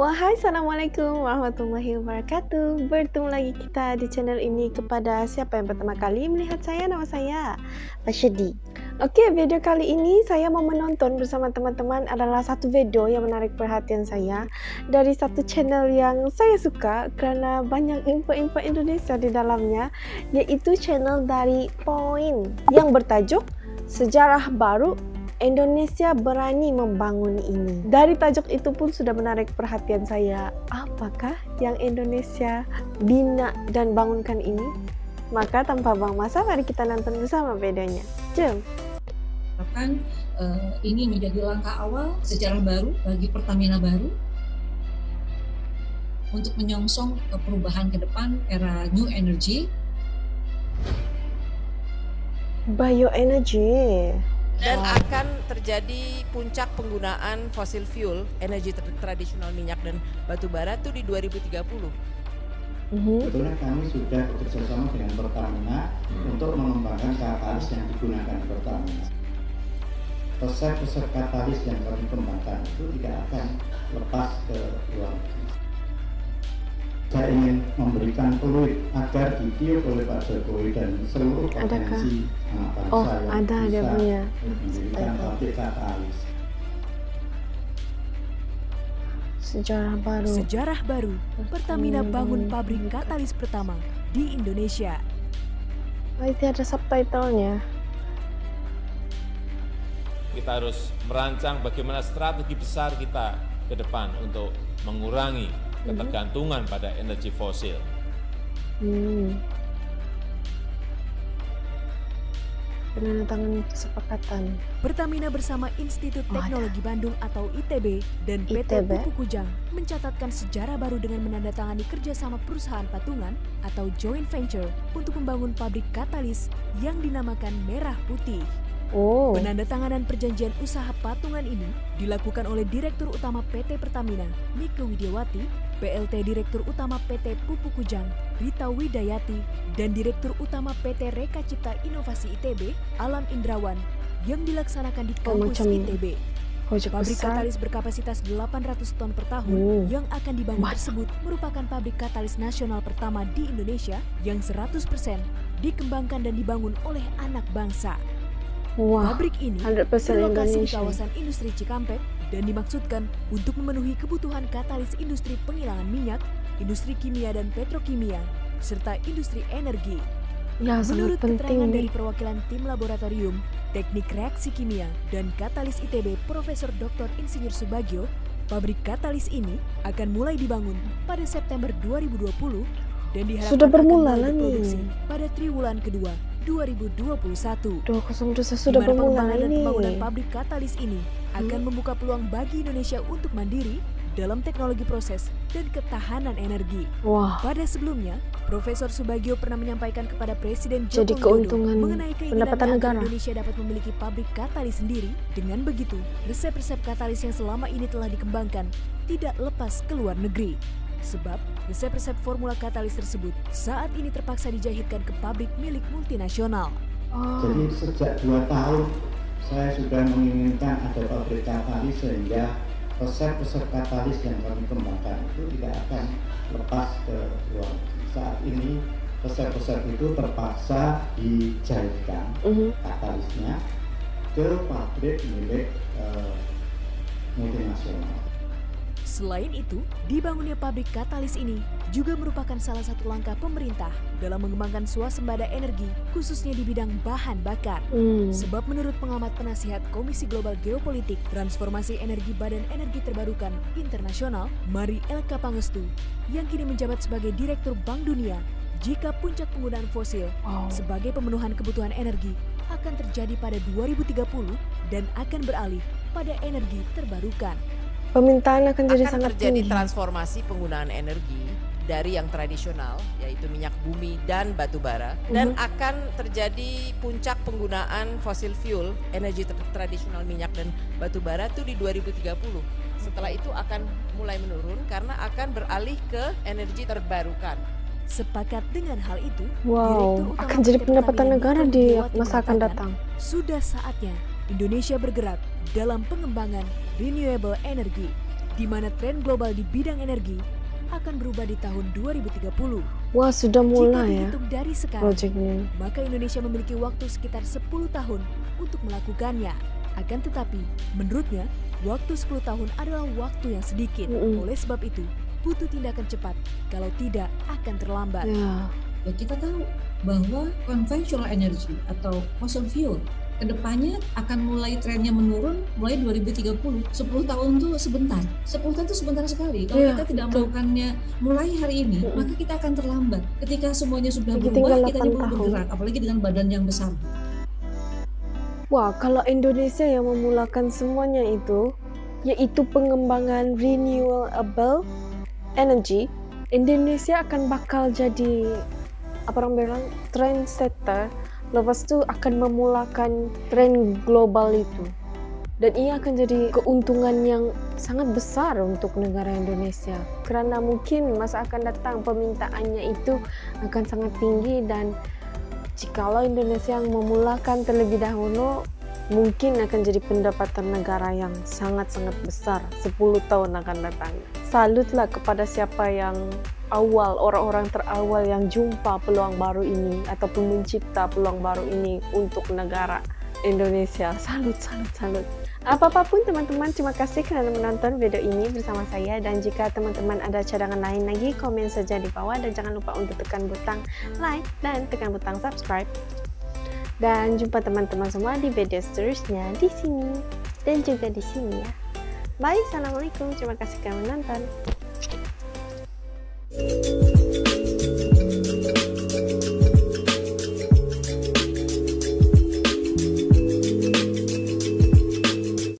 Wahai assalamualaikum warahmatullahi wabarakatuh. Bertemu lagi kita di channel ini. Kepada siapa yang pertama kali melihat saya, nama saya Pasyadi. Oke, video kali ini saya mau menonton bersama teman-teman adalah satu video yang menarik perhatian saya dari satu channel yang saya suka karena banyak info-info Indonesia di dalamnya, yaitu channel dari Point yang bertajuk Sejarah Baru Indonesia Berani Membangun Ini. Dari tajuk itu pun sudah menarik perhatian saya. Apakah yang Indonesia bina dan bangunkan ini? Maka tanpa buang masa, mari kita nonton bersama videonya. Jom! Ini menjadi langkah awal sejarah baru bagi Pertamina baru untuk menyongsong perubahan ke depan era new energy. Bioenergy. Dan akan terjadi puncak penggunaan fossil fuel, energi tradisional minyak dan batu bara itu di 2030. Sebetulnya kami sudah bekerjasama dengan Pertamina untuk mengembangkan katalis yang digunakan di Pertamina. Resep-resep katalis yang kami kembangkan itu tidak akan lepas ke luar negeri. Saya ingin memberikan peluit agar ditiup oleh Pak Jokowi dan seluruh potensi bangsa yang bisa mendirikan pabrik katalis. Sejarah baru. Sejarah baru. Pertamina bangun pabrik katalis pertama di Indonesia. Oh, itu ada subtitlenya. Kita harus merancang bagaimana strategi besar kita ke depan untuk mengurangi ketergantungan pada energi fosil. Penandatanganan kesepakatan. Pertamina bersama Institut Teknologi Bandung atau ITB dan PT Pupuk Kujang mencatatkan sejarah baru dengan menandatangani kerjasama perusahaan patungan atau joint venture untuk membangun pabrik katalis yang dinamakan Merah Putih. Penandatanganan perjanjian usaha patungan ini dilakukan oleh Direktur Utama PT Pertamina, Nike Widiawati, PLT Direktur Utama PT Pupuk Kujang, Rita Widayati, dan Direktur Utama PT Reka Cipta Inovasi ITB, Alam Indrawan, yang dilaksanakan di kampus ITB. Pabrik katalis berkapasitas 800 ton per tahun yang akan dibangun tersebut merupakan pabrik katalis nasional pertama di Indonesia yang 100% dikembangkan dan dibangun oleh anak bangsa. Pabrik ini berlokasi di kawasan industri Cikampek dan dimaksudkan untuk memenuhi kebutuhan katalis industri penghilangan minyak, industri kimia dan petrokimia, serta industri energi. Menurut keterangan dari perwakilan tim laboratorium, teknik reaksi kimia dan katalis ITB Profesor Dr. Insinyur Subagio, pabrik katalis ini akan mulai dibangun pada September 2020 dan diharapkan sudah bermula akan diproduksi pada triwulan kedua 2021. Sudah bermula ini. Pembangunan pabrik katalis ini akan membuka peluang bagi Indonesia untuk mandiri dalam teknologi proses dan ketahanan energi. Pada sebelumnya, Profesor Subagio pernah menyampaikan kepada Presiden Joko Widodo mengenai keinginan Indonesia dapat memiliki pabrik katalis sendiri. Dengan begitu, resep-resep katalis yang selama ini telah dikembangkan tidak lepas ke luar negeri. Sebab resep-resep formula katalis tersebut saat ini terpaksa dijahitkan ke pabrik milik multinasional. Jadi sejak 2 tahun saya sudah menginginkan ada pabrik katalis sehingga resep-resep katalis yang kami kembangkan itu tidak akan lepas ke luar negeri. Saat ini resep-resep itu terpaksa dijahitkan katalisnya ke pabrik milik multinasional. Selain itu, dibangunnya pabrik katalis ini juga merupakan salah satu langkah pemerintah dalam mengembangkan swasembada energi, khususnya di bidang bahan bakar. Sebab menurut pengamat penasihat Komisi Global Geopolitik Transformasi Energi Badan Energi Terbarukan Internasional, Mari Elka Pangestu, yang kini menjabat sebagai Direktur Bank Dunia, jika puncak penggunaan fosil sebagai pemenuhan kebutuhan energi akan terjadi pada 2030 dan akan beralih pada energi terbarukan. Permintaan akan jadi sangat terjadi tinggi. Transformasi penggunaan energi dari yang tradisional, yaitu minyak bumi dan batu bara, dan akan terjadi puncak penggunaan fossil fuel, energi tradisional minyak dan batu bara itu di 2030. Setelah itu akan mulai menurun karena akan beralih ke energi terbarukan. Sepakat dengan hal itu, akan jadi pendapatan negara di masa akan datang. Sudah saatnya Indonesia bergerak dalam pengembangan renewable energy. di mana tren global di bidang energi akan berubah di tahun 2030. Wah, sudah Jika mulai ya dihitung dari sekarang, project ini. maka Indonesia memiliki waktu sekitar 10 tahun untuk melakukannya. Akan tetapi, menurutnya, waktu 10 tahun adalah waktu yang sedikit. Oleh sebab itu, butuh tindakan cepat. Kalau tidak, akan terlambat. Ya. Ya, kita tahu bahwa conventional energy atau fossil fuel kedepannya akan mulai trennya menurun mulai 2030. 10 tahun itu sebentar. 10 tahun itu sebentar sekali. Kalau Iya, kita tidak betul. melakukannya mulai hari ini, maka kita akan terlambat. Ketika semuanya sudah Lagi berubah, tinggal kita 8 baru tahun. bergerak, apalagi dengan badan yang besar. Wah, kalau Indonesia yang memulakan semuanya itu, yaitu pengembangan renewable energy, Indonesia akan bakal jadi apa orang bilang trendsetter. Lepas itu akan memulakan tren global itu. Dan ini akan jadi keuntungan yang sangat besar untuk negara Indonesia. Karena mungkin masa akan datang permintaannya itu akan sangat tinggi, dan jikalau Indonesia yang memulakan terlebih dahulu, mungkin akan jadi pendapatan negara yang sangat-sangat besar 10 tahun akan datang. Salutlah kepada siapa yang orang-orang terawal yang jumpa peluang baru ini ataupun mencipta peluang baru ini untuk negara Indonesia. Salut. Apapun teman-teman, terima kasih kerana menonton video ini bersama saya, dan jika teman-teman ada cadangan lain lagi, komen saja di bawah dan jangan lupa untuk tekan butang like dan tekan butang subscribe. Dan jumpa teman-teman semua di video seterusnya di sini dan juga di sini ya. Bye, assalamualaikum, terima kasih kerana menonton.